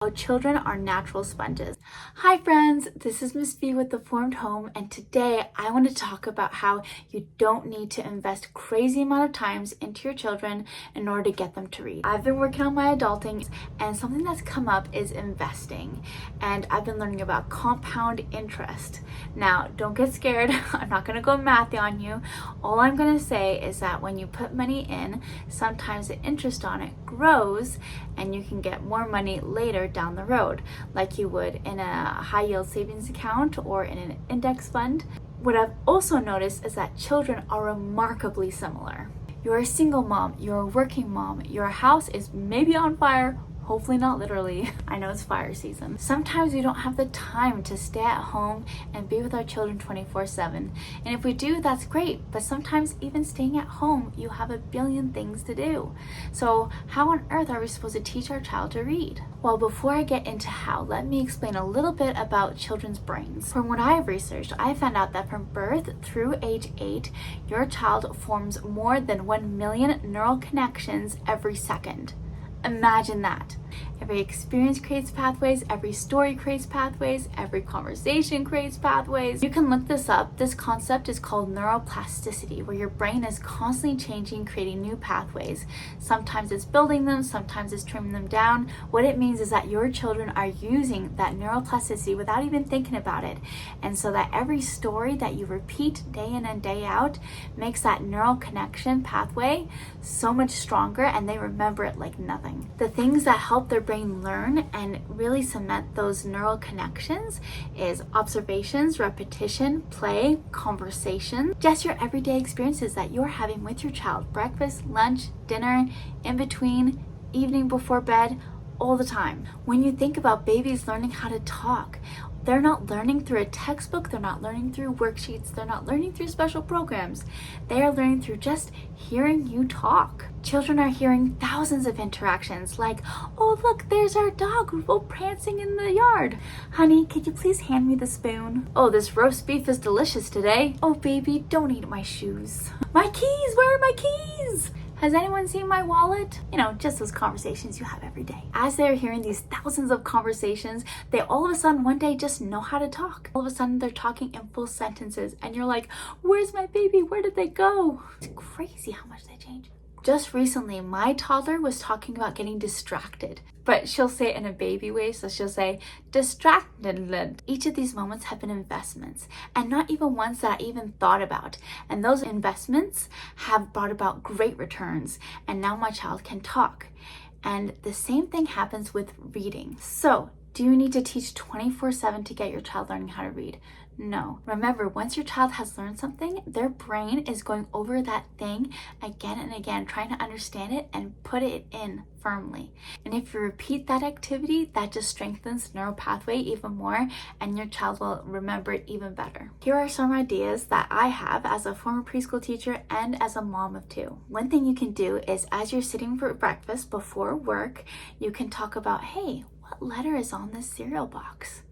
How children are natural sponges. Hi friends, this is Miss V with The Formed Home, and today I want to talk about how you don't need to invest crazy amount of times into your children in order to get them to read. I've been working on my adulting, and something that's come up is investing, and I've been learning about compound interest. Now, don't get scared. I'm not going to go mathy on you. All I'm going to say is that when you put money in, sometimes the interest on it grows and you can get more money later down the road, like you would in a high yield savings account or in an index fund. What I've also noticed is that children are remarkably similar. You're a single mom, you're a working mom, your house is maybe on fire. Hopefully not literally. I know it's fire season. Sometimes we don't have the time to stay at home and be with our children 24/7. And if we do, that's great. But sometimes even staying at home, you have a billion things to do. So how on earth are we supposed to teach our child to read? Well, before I get into how, let me explain a little bit about children's brains. From what I've researched, I found out that from birth through age 8, your child forms more than 1 million neural connections every second. Imagine that. Every experience creates pathways, every story creates pathways, every conversation creates pathways. You can look this up. This concept is called neuroplasticity, where your brain is constantly changing, creating new pathways. Sometimes it's building them, sometimes it's trimming them down. What it means is that your children are using that neuroplasticity without even thinking about it. And so that every story that you repeat day in and day out makes that neural connection pathway so much stronger, and they remember it like nothing. The things that help their brain learn and really cement those neural connections is observations, repetition, play, conversation, just your everyday experiences that you're having with your child. Breakfast, lunch, dinner, in between, evening before bed, all the time. When you think about babies learning how to talk, they're not learning through a textbook, they're not learning through worksheets, they're not learning through special programs. They are learning through just hearing you talk. Children are hearing thousands of interactions like, oh look, there's our dog prancing in the yard. Honey, could you please hand me the spoon? Oh, this roast beef is delicious today. Oh baby, don't eat my shoes. My keys, where are my keys? Has anyone seen my wallet? You know, just those conversations you have every day. As they're hearing these thousands of conversations, they all of a sudden one day just know how to talk. All of a sudden they're talking in full sentences and you're like, where's my baby? Where did they go? It's crazy how much they change. Just recently, my toddler was talking about getting distracted, but she'll say it in a baby way, so she'll say, distracted. Each of these moments have been investments, and not even ones that I even thought about. And those investments have brought about great returns, and now my child can talk. And the same thing happens with reading. So, do you need to teach 24/7 to get your child learning how to read? No. Remember, once your child has learned something, their brain is going over that thing again and again, trying to understand it and put it in firmly. And if you repeat that activity, that just strengthens the neural pathway even more, and your child will remember it even better. Here are some ideas that I have as a former preschool teacher and as a mom of 2. One thing you can do is, as you're sitting for breakfast before work, you can talk about, hey, what letter is on this cereal box?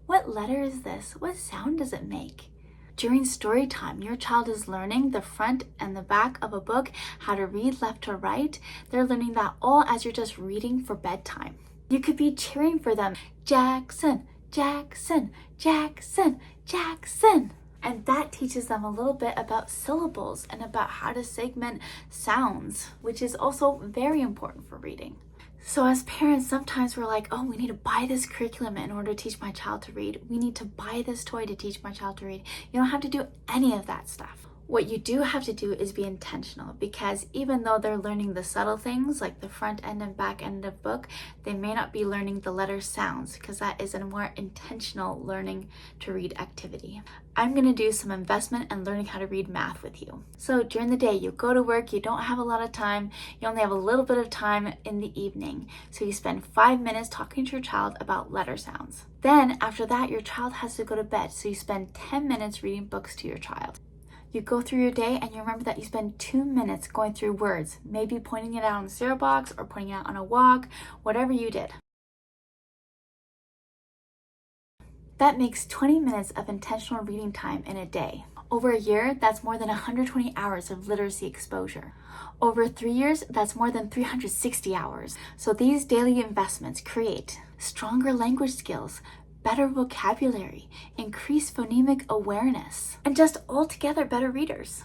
What letter is this? What sound does it make? During story time, your child is learning the front and the back of a book, how to read left to right. They're learning that all as you're just reading for bedtime. You could be cheering for them, Jackson, Jackson, Jackson, Jackson. And that teaches them a little bit about syllables and about how to segment sounds, which is also very important for reading. So as parents, sometimes we're like, oh, we need to buy this curriculum in order to teach my child to read. We need to buy this toy to teach my child to read. You don't have to do any of that stuff. What you do have to do is be intentional, because even though they're learning the subtle things like the front end and back end of book, they may not be learning the letter sounds, because that is a more intentional learning to read activity. I'm going to do some investment and learning how to read math with you. So during the day, you go to work, you don't have a lot of time, you only have a little bit of time in the evening. So you spend 5 minutes talking to your child about letter sounds. Then after that, your child has to go to bed. So you spend 10 minutes reading books to your child. You go through your day and you remember that you spend 2 minutes going through words, maybe pointing it out on the cereal box or pointing it out on a walk, whatever you did. That makes 20 minutes of intentional reading time in a day. Over a year, that's more than 120 hours of literacy exposure. Over 3 years, that's more than 360 hours. So these daily investments create stronger language skills, better vocabulary, increased phonemic awareness, and just altogether better readers.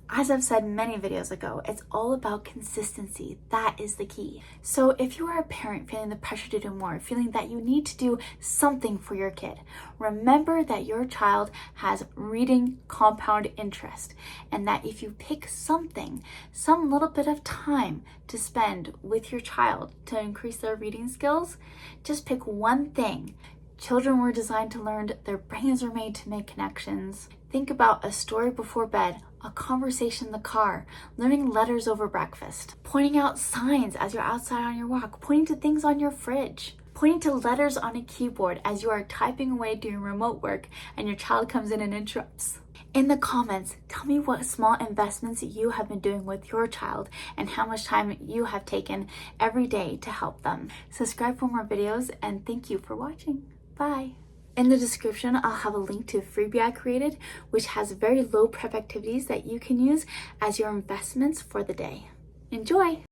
As I've said many videos ago, it's all about consistency. That is the key. So if you are a parent feeling the pressure to do more, feeling that you need to do something for your kid, remember that your child has reading compound interest, and that if you pick something, some little bit of time to spend with your child to increase their reading skills, just pick one thing. Children were designed to learn, their brains are made to make connections. Think about a story before bed, a conversation in the car, learning letters over breakfast, pointing out signs as you're outside on your walk, pointing to things on your fridge, pointing to letters on a keyboard as you are typing away doing remote work and your child comes in and interrupts. In the comments, tell me what small investments you have been doing with your child and how much time you have taken every day to help them. Subscribe for more videos and thank you for watching. Bye. In the description, I'll have a link to a freebie I created, which has very low prep activities that you can use as your investments for the day. Enjoy!